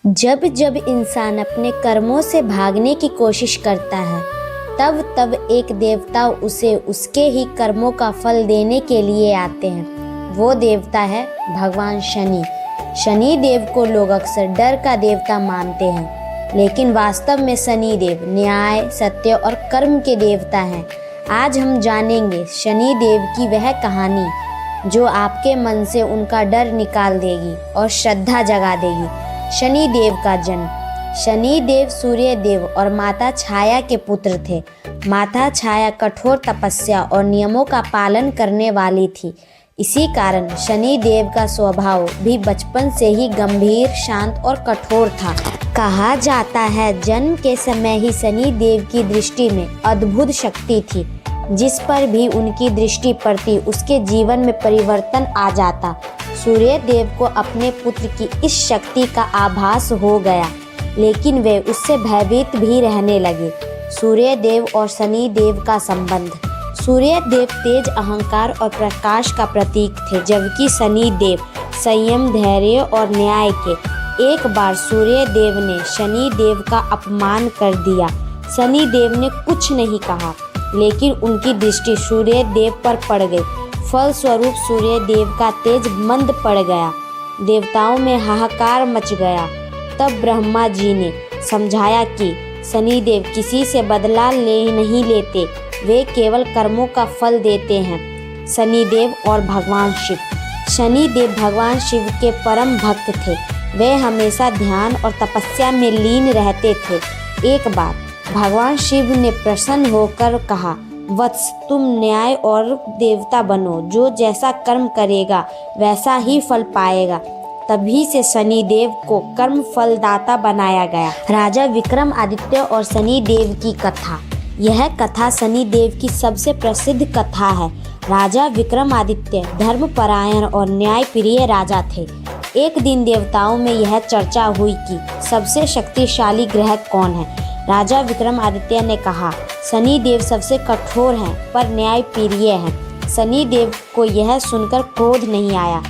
जब जब इंसान अपने कर्मों से भागने की कोशिश करता है तब तब एक देवता उसे उसके ही कर्मों का फल देने के लिए आते हैं। वो देवता है भगवान शनि। शनि देव को लोग अक्सर डर का देवता मानते हैं, लेकिन वास्तव में शनि देव न्याय, सत्य और कर्म के देवता हैं। आज हम जानेंगे शनि देव की वह कहानी जो आपके मन से उनका डर निकाल देगी और श्रद्धा जगा देगी। शनि देव का जन्म। शनि देव सूर्य देव और माता छाया के पुत्र थे। माता छाया कठोर तपस्या और नियमों का पालन करने वाली थी। इसी कारण शनि देव का स्वभाव भी बचपन से ही गंभीर, शांत और कठोर था। कहा जाता है जन्म के समय ही शनि देव की दृष्टि में अद्भुत शक्ति थी। जिस पर भी उनकी दृष्टि पड़ती उसके जीवन में परिवर्तन आ जाता। सूर्य देव को अपने पुत्र की इस शक्ति का आभास हो गया, लेकिन वे उससे भयभीत भी रहने लगे। सूर्य देव और शनि देव का संबंध। सूर्य देव तेज, अहंकार और प्रकाश का प्रतीक थे, जबकि शनि देव संयम, धैर्य और न्याय के। एक बार सूर्य देव ने शनि देव का अपमान कर दिया। शनि देव ने कुछ नहीं कहा, लेकिन उनकी दृष्टि सूर्य देव पर पड़ गई। फलस्वरूप सूर्य देव का तेज मंद पड़ गया। देवताओं में हाहाकार मच गया। तब ब्रह्मा जी ने समझाया कि शनि देव किसी से बदला नहीं लेते, वे केवल कर्मों का फल देते हैं। शनि देव और भगवान शिव। शनि देव भगवान शिव के परम भक्त थे। वे हमेशा ध्यान और तपस्या में लीन रहते थे। एक बार भगवान शिव ने प्रसन्न होकर कहा, वत्स, तुम न्याय और देवता बनो। जो जैसा कर्म करेगा वैसा ही फल पाएगा। तभी से शनि देव को कर्म फलदाता बनाया गया। राजा विक्रमादित्य और शनि देव की कथा। यह कथा शनि देव की सबसे प्रसिद्ध कथा है। राजा विक्रमादित्य धर्मपरायण और न्यायप्रिय राजा थे। एक दिन देवताओं में यह चर्चा हुई कि सबसे शक्तिशाली ग्रह कौन है। राजा विक्रमादित्य ने कहा, शनि देव सबसे कठोर हैं पर न्यायप्रिय हैं। शनि देव को यह सुनकर क्रोध नहीं आया,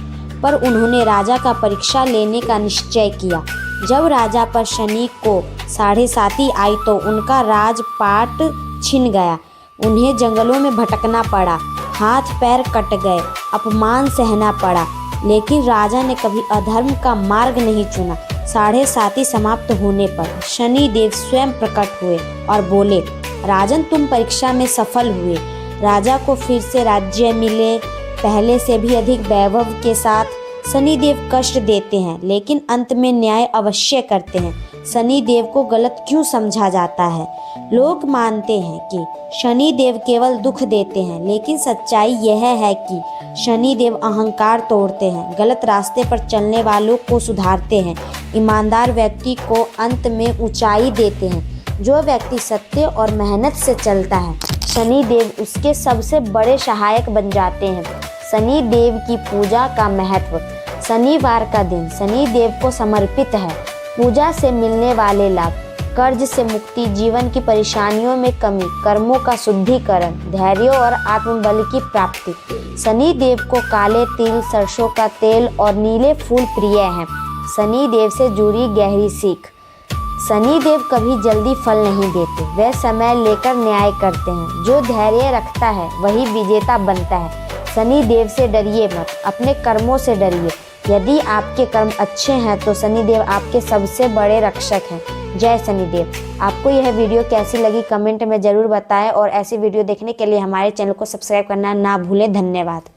पर उन्होंने राजा का परीक्षा लेने का निश्चय किया। जब राजा पर शनि को 7.5 आई तो उनका राजपाट छिन गया। उन्हें जंगलों में भटकना पड़ा, हाथ पैर कट गए, अपमान सहना पड़ा। लेकिन राजा ने कभी अधर्म का मार्ग नहीं चुना। 7.5 समाप्त होने पर शनि देव स्वयं प्रकट हुए और बोले, राजन, तुम परीक्षा में सफल हुए। राजा को फिर से राज्य मिले, पहले से भी अधिक वैभव के साथ। शनि देव कष्ट देते हैं, लेकिन अंत में न्याय अवश्य करते हैं। शनि देव को गलत क्यों समझा जाता है? लोग मानते हैं कि शनि देव केवल दुख देते हैं, लेकिन सच्चाई यह है कि शनि देव अहंकार तोड़ते हैं, गलत रास्ते पर चलने वालों को सुधारते हैं, ईमानदार व्यक्ति को अंत में ऊंचाई देते हैं। जो व्यक्ति सत्य और मेहनत से चलता है, शनि देव उसके सबसे बड़े सहायक बन जाते हैं। शनि देव की पूजा का महत्व। शनिवार का दिन शनि देव को समर्पित है। पूजा से मिलने वाले लाभ: कर्ज से मुक्ति, जीवन की परेशानियों में कमी, कर्मों का शुद्धिकरण, धैर्य और आत्मबल की प्राप्ति। शनि देव को काले तिल, सरसों का तेल और नीले फूल प्रिय हैं। शनि देव से जुड़ी गहरी सीख। शनि देव कभी जल्दी फल नहीं देते, वे समय लेकर न्याय करते हैं। जो धैर्य रखता है वही विजेता बनता है। शनि देव से डरिए मत, अपने कर्मों से डरिए। यदि आपके कर्म अच्छे हैं तो शनि देव आपके सबसे बड़े रक्षक हैं। जय शनि देव। आपको यह वीडियो कैसी लगी कमेंट में ज़रूर बताएं और ऐसी वीडियो देखने के लिए हमारे चैनल को सब्सक्राइब करना ना भूलें। धन्यवाद।